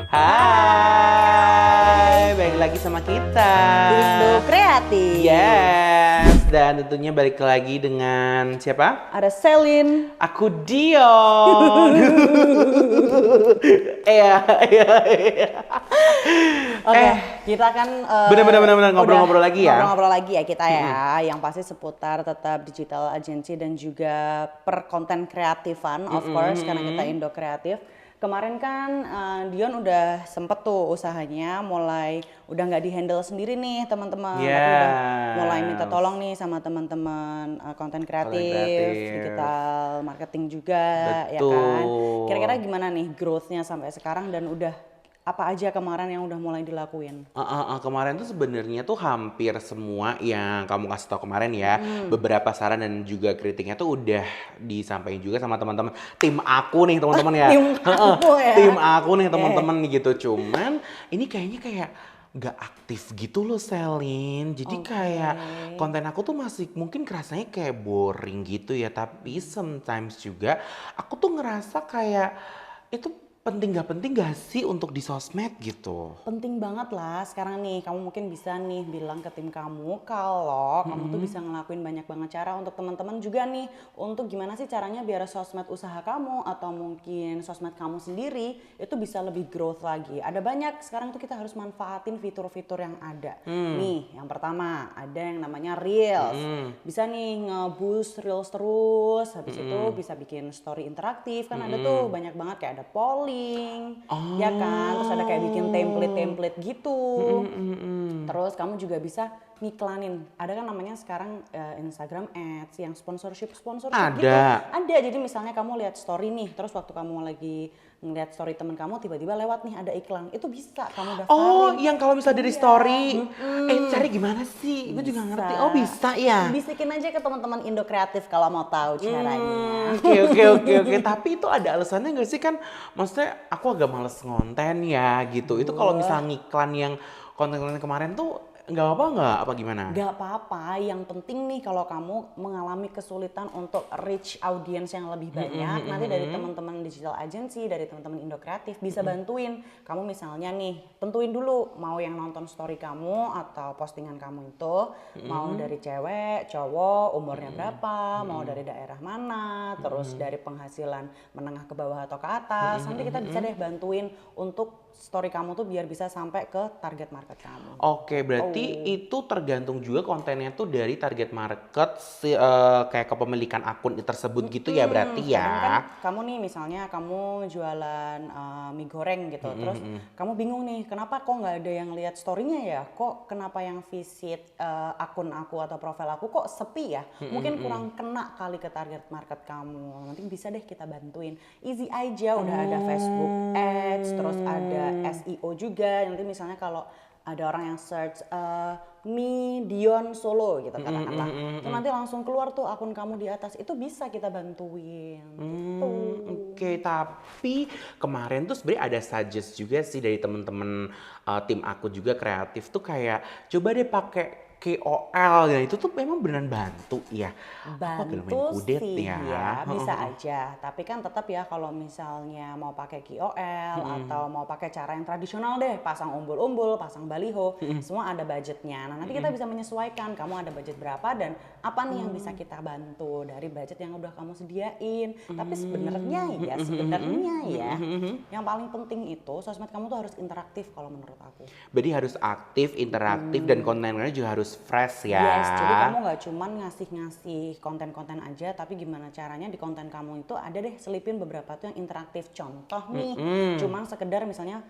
Hai, balik lagi sama kita Indo Kreatif. Yes, dan tentunya balik lagi dengan siapa? Ada Selin. Aku Dion. Iya. Oke, kita kan Bener ngobrol-ngobrol lagi ya. Ngobrol-ngobrol lagi ya kita ya, yang pasti seputar tetap digital agency dan juga per konten kreatifan of course karena kita Indo Kreatif. Kemarin kan Dion udah sempet tuh usahanya mulai udah nggak dihandle sendiri nih teman-teman, tapi udah mulai minta tolong nih sama teman-teman konten kreatif, digital marketing juga. Betul. Ya kan. Kira-kira gimana nih growth-nya sampai sekarang dan udah apa aja kemarin yang udah mulai dilakuin? Kemarin tuh sebenarnya tuh hampir semua yang kamu kasih tau kemarin ya, beberapa saran dan juga kritiknya tuh udah disampaikan juga sama teman-teman tim aku nih teman-teman ya. Tim aku nih teman-teman gitu. Cuman ini kayaknya kayak nggak aktif gitu loh Selin. Jadi kayak konten aku tuh masih mungkin kerasanya kayak boring gitu ya. Tapi sometimes juga aku tuh ngerasa kayak itu penting gak sih untuk di sosmed gitu? Penting banget lah. Sekarang nih kamu mungkin bisa nih bilang ke tim kamu kalau kamu tuh bisa ngelakuin banyak banget cara untuk teman-teman juga nih untuk gimana sih caranya biar sosmed usaha kamu atau mungkin sosmed kamu sendiri itu bisa lebih growth lagi. Ada banyak sekarang tuh kita harus manfaatin fitur-fitur yang ada. Nih yang pertama ada yang namanya Reels. Bisa nih nge-boost Reels terus. Habis itu bisa bikin story interaktif kan ada tuh banyak banget kayak ada polling. Ya kan, terus ada kayak bikin template gitu. Terus kamu juga bisa ngiklanin. Ada kan namanya sekarang Instagram Ads yang sponsorship gitu. Ada. Jadi misalnya kamu lihat story nih, terus waktu kamu lagi ngeliat story temen kamu tiba-tiba lewat nih ada iklan. Itu bisa kamu daftarin. Oh, yang kalau misalnya dari story, cari gimana sih? Gue juga ngerti. Oh, bisa ya. Bisikin aja ke teman-teman Indo Kreatif kalau mau tahu caranya. Oke. Tapi itu ada alasannya nggak sih kan? Maksudnya aku agak males ngonten ya gitu. Itu kalau misalnya ngiklan yang konten-konten kemarin tuh nggak apa gimana? Gak apa-apa, yang penting nih kalau kamu mengalami kesulitan untuk reach audience yang lebih banyak, nanti dari teman-teman digital agency, dari teman-teman Indo Kreatif bisa bantuin. Kamu misalnya nih, tentuin dulu mau yang nonton story kamu atau postingan kamu itu, mau dari cewek, cowok, umurnya berapa, mau dari daerah mana, terus dari penghasilan menengah ke bawah atau ke atas, nanti kita bisa deh bantuin untuk story kamu tuh biar bisa sampai ke target market kamu. Oke, berarti itu tergantung juga kontennya tuh dari target market kayak kepemilikan akun tersebut gitu ya berarti ya. Kan kamu nih misalnya kamu jualan mie goreng gitu, terus kamu bingung nih kenapa kok nggak ada yang lihat story-nya ya? Kok kenapa yang visit akun aku atau profil aku kok sepi ya? Mungkin kurang kena kali ke target market kamu. Nanti bisa deh kita bantuin. Easy aja, udah ada Facebook Ads, terus ada SEO juga. Nanti misalnya kalau ada orang yang search mie Dion Solo gitu katakanlah, itu nanti langsung keluar tuh akun kamu di atas. Itu bisa kita bantuin. Gitu. Oke, tapi kemarin tuh sebenarnya ada suggest juga sih dari temen-temen tim aku juga kreatif tuh kayak coba deh pakai KOL ya, itu tuh memang beneran bantu ya. Bantu sih ya, bisa aja. Tapi kan tetap ya kalau misalnya mau pakai KOL atau mau pakai cara yang tradisional deh, pasang umbul-umbul, pasang baliho, semua ada budgetnya. Nah nanti kita bisa menyesuaikan, kamu ada budget berapa dan apa nih yang bisa kita bantu dari budget yang udah kamu sediain. Tapi sebenarnya ya, yang paling penting itu sosmed kamu tuh harus interaktif kalau menurut aku. Berarti harus aktif, interaktif dan kontennya juga harus fresh ya. Yes, jadi kamu nggak cuman ngasih konten-konten aja, tapi gimana caranya di konten kamu itu ada deh selipin beberapa tuh yang interaktif. Contoh nih, cuman sekedar misalnya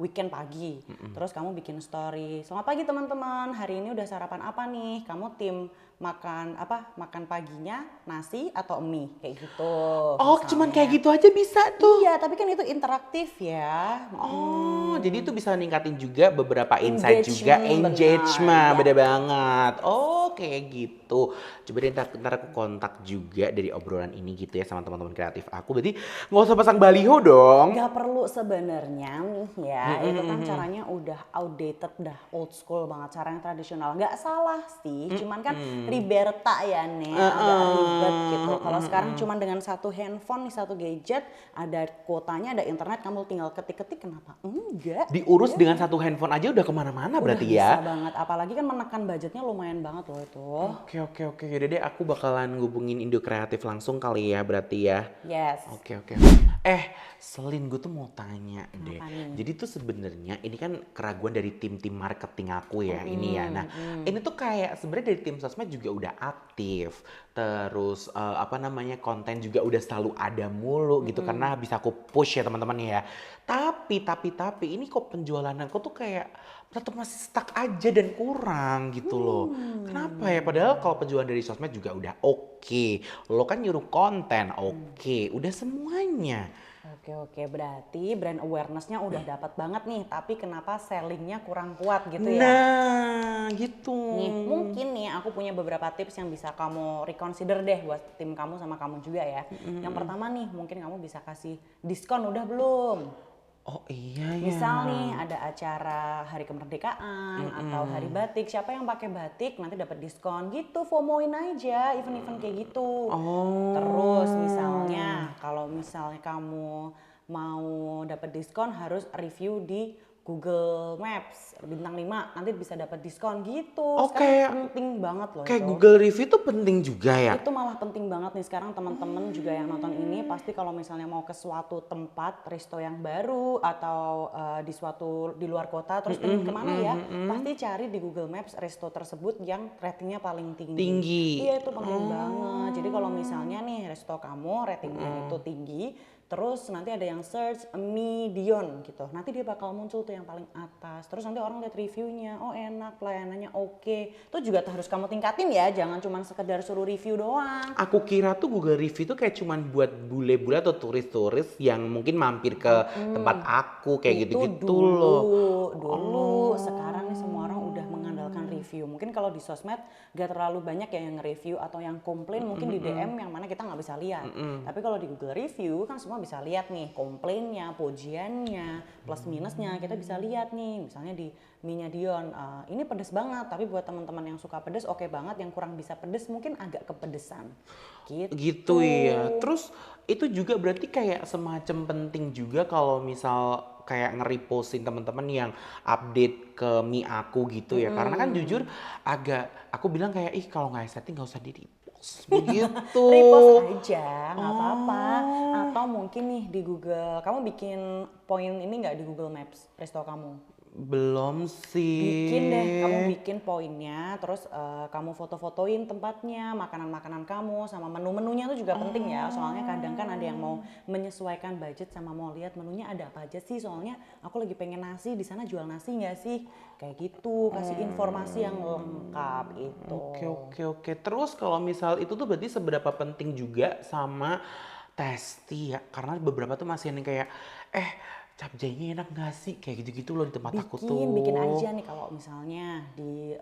weekend pagi, terus kamu bikin story. Selamat pagi teman-teman, hari ini udah sarapan apa nih? Kamu tim makan apa? Makan paginya nasi atau mie kayak gitu. Oh, cuman kayak gitu aja bisa tuh. Iya, tapi kan itu interaktif ya. Oh, jadi itu bisa ningkatin juga beberapa insight juga, engagement, beda banget. Oh, kayak gitu. Coba deh ntar aku kontak juga dari obrolan ini gitu ya sama teman-teman kreatif aku. Berarti nggak usah pasang baliho dong. Gak perlu sebenarnya ya, itu kan caranya udah outdated, udah old school banget, cara yang tradisional. Gak salah sih, cuman kan Riberta ya nih, agak ribet gitu. Kalau sekarang cuma dengan satu handphone nih, satu gadget, ada kuotanya, ada internet, kamu tinggal ketik-ketik, kenapa enggak? Diurus dengan satu handphone aja udah kemana-mana berarti Udah bisa ya. banget, apalagi kan menekan budgetnya lumayan banget loh itu. Oke. Yaudah deh, aku bakalan ngubungin Indo Kreatif langsung kali ya berarti ya. Yes. Oke. Selin, gue tuh mau tanya deh. nih? Jadi tuh sebenarnya ini kan keraguan dari tim-tim marketing aku ya ini ya. Nah, ini tuh kayak sebenarnya dari tim sosmed juga udah aktif. Terus konten juga udah selalu ada mulu gitu karena bisa aku push ya teman-teman ya. Tapi ini kok penjualan aku tuh kayak tetap masih stuck aja dan kurang gitu loh. Kenapa ya? Padahal kalau penjualan dari sosmed juga udah oke. Lo kan nyuruh konten oke, udah semuanya. Oke, berarti brand awareness-nya udah dapat banget nih, tapi kenapa sellingnya kurang kuat gitu ya? Nah, gitu. Nih, mungkin nih aku punya beberapa tips yang bisa kamu reconsider deh buat tim kamu sama kamu juga ya. Yang pertama nih, mungkin kamu bisa kasih diskon, udah belum? Oh iya ya. Misal nih ada acara hari kemerdekaan atau hari batik, siapa yang pakai batik nanti dapat diskon gitu, FOMO-in aja event-event kayak gitu. Terus misalnya kalau misalnya kamu mau dapat diskon harus review di Google Maps bintang 5 nanti bisa dapat diskon gitu. Sekarang penting banget loh kayak itu. Google Review tuh penting juga ya. Itu malah penting banget nih sekarang teman-teman juga yang nonton ini pasti kalau misalnya mau ke suatu tempat resto yang baru atau di luar kota terus pengen kemana ya pasti cari di Google Maps resto tersebut yang ratingnya paling tinggi. Iya itu penting banget. Jadi kalau misalnya nih resto kamu ratingnya itu tinggi terus nanti ada yang search median gitu. Nanti dia bakal muncul tuh yang paling atas. Terus nanti orang lihat reviewnya, oh enak, pelayanannya oke. Itu juga harus kamu tingkatin ya, jangan cuma sekedar suruh review doang. Aku kira tuh Google Review tuh kayak cuman buat bule-bule atau turis-turis yang mungkin mampir ke tempat aku kayak gitu-gitu loh. Dulu, sekarang nih semua orang udah mengandalkan review. Mungkin kalau di sosmed gak terlalu banyak ya yang nge-review atau yang komplain mungkin di DM yang mana kita nggak bisa lihat. Tapi kalau di Google Review kan semua bisa lihat nih komplainnya, pujiannya, plus minusnya kita bisa lihat nih. Misalnya di mie-nya Dion, ini pedes banget tapi buat teman-teman yang suka pedes oke banget, yang kurang bisa pedes mungkin agak kepedesan. Gitu ya. Terus itu juga berarti kayak semacam penting juga kalau misal kayak nge-repostin teman-teman yang update ke mie aku gitu ya. Karena kan jujur aku bilang kayak kalau nggak estetik nggak usah di-repost begitu. Repost aja, nggak apa-apa. Atau mungkin nih di Google, kamu bikin poin ini nggak di Google Maps resto kamu? Belum sih. Bikin deh, kamu bikin poinnya, terus kamu foto-fotoin tempatnya, makanan-makanan kamu, sama menu-menunya itu juga penting ya. Soalnya kadang kan ada yang mau menyesuaikan budget sama mau lihat menunya ada apa aja sih. Soalnya aku lagi pengen nasi, di sana jual nasi nggak sih? Kayak gitu, kasih informasi yang lengkap itu. Oke. Terus kalau misal itu tuh berarti seberapa penting juga sama testi ya? Karena beberapa tuh masih yang kayak capjainya enak gak sih? Kayak gitu-gitu loh di tempat aku tuh. Bikin aja nih kalau misalnya di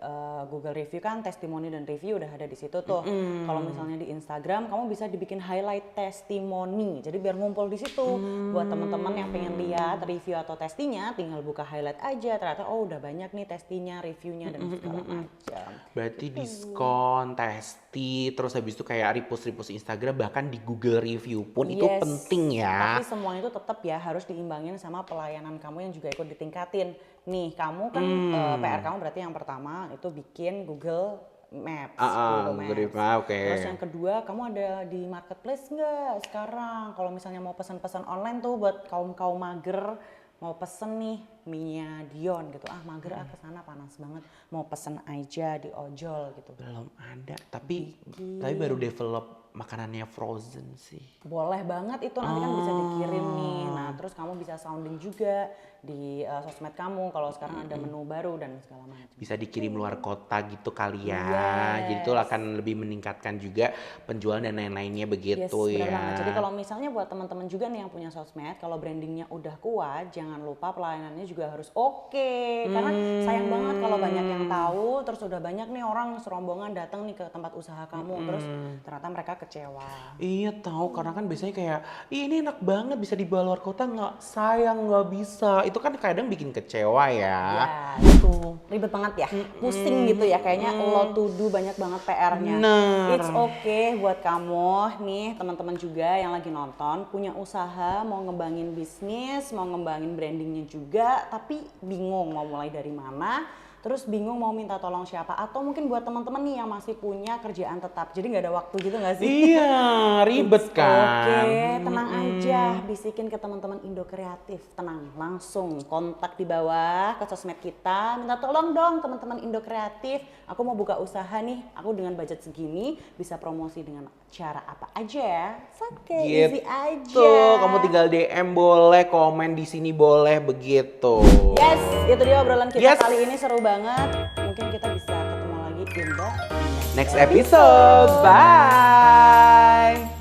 Google Review kan testimoni dan review udah ada di situ tuh. Kalau misalnya di Instagram kamu bisa dibikin highlight testimoni. Jadi biar ngumpul di situ. Buat teman-teman yang pengen lihat review atau testinya tinggal buka highlight aja. Ternyata udah banyak nih testinya, reviewnya dan segala macam. Berarti diskon, testi, terus habis itu kayak repost Instagram bahkan di Google Review pun itu penting ya. Tapi semua itu tetap ya harus diimbangin sama pelayanan kamu yang juga ikut ditingkatin. Nih kamu kan PR kamu berarti yang pertama itu bikin Google Maps. Google Maps. Terus yang kedua kamu ada di marketplace nggak sekarang? Kalau misalnya mau pesan-pesan online tuh buat kaum mager mau pesen nih mie-nya Dion gitu, mager kesana panas banget, mau pesen aja di ojol gitu. Belum ada, tapi baru develop makanannya frozen sih. Boleh banget itu nanti kan bisa dikirim nih. Nah terus kamu bisa sounding juga di sosmed kamu kalau sekarang ada menu baru dan segala macam. Bisa dikirim luar kota gitu kali ya. Jadi itu akan lebih meningkatkan juga penjualan dan lain-lainnya begitu ya. Banget. Jadi kalau misalnya buat teman-teman juga nih yang punya sosmed, kalau brandingnya udah kuat, jangan lupa pelayanannya juga harus oke. Karena sayang banget kalau banyak yang tahu, terus udah banyak nih orang serombongan datang nih ke tempat usaha kamu, terus ternyata mereka kecewa. Iya tahu, karena kan biasanya kayak, "Ih, ini enak banget bisa dibawa luar kota nggak? Sayang nggak bisa." Itu kan kadang bikin kecewa ya. Ya, itu ribet banget ya, pusing gitu ya, kayaknya lo to do banyak banget PR-nya. Bener. It's okay buat kamu nih, teman-teman juga yang lagi nonton, punya usaha, mau ngembangin bisnis, mau ngembangin brandingnya juga, tapi bingung mau mulai dari mana. Terus bingung mau minta tolong siapa, atau mungkin buat teman-teman nih yang masih punya kerjaan tetap, jadi nggak ada waktu gitu nggak sih? Iya, ribet kan. Oke, tenang aja, bisikin ke teman-teman Indo Kreatif, tenang, langsung kontak di bawah ke sosmed kita, minta tolong dong teman-teman Indo Kreatif, aku mau buka usaha nih, aku dengan budget segini bisa promosi dengan cara apa aja ya? Oke, easy aja. Tuh, kamu tinggal DM boleh, komen di sini boleh, begitu. Yes, itu dia obrolan kita Yes. kali ini, seru banget. Mungkin kita bisa ketemu lagi di Next episode, bye.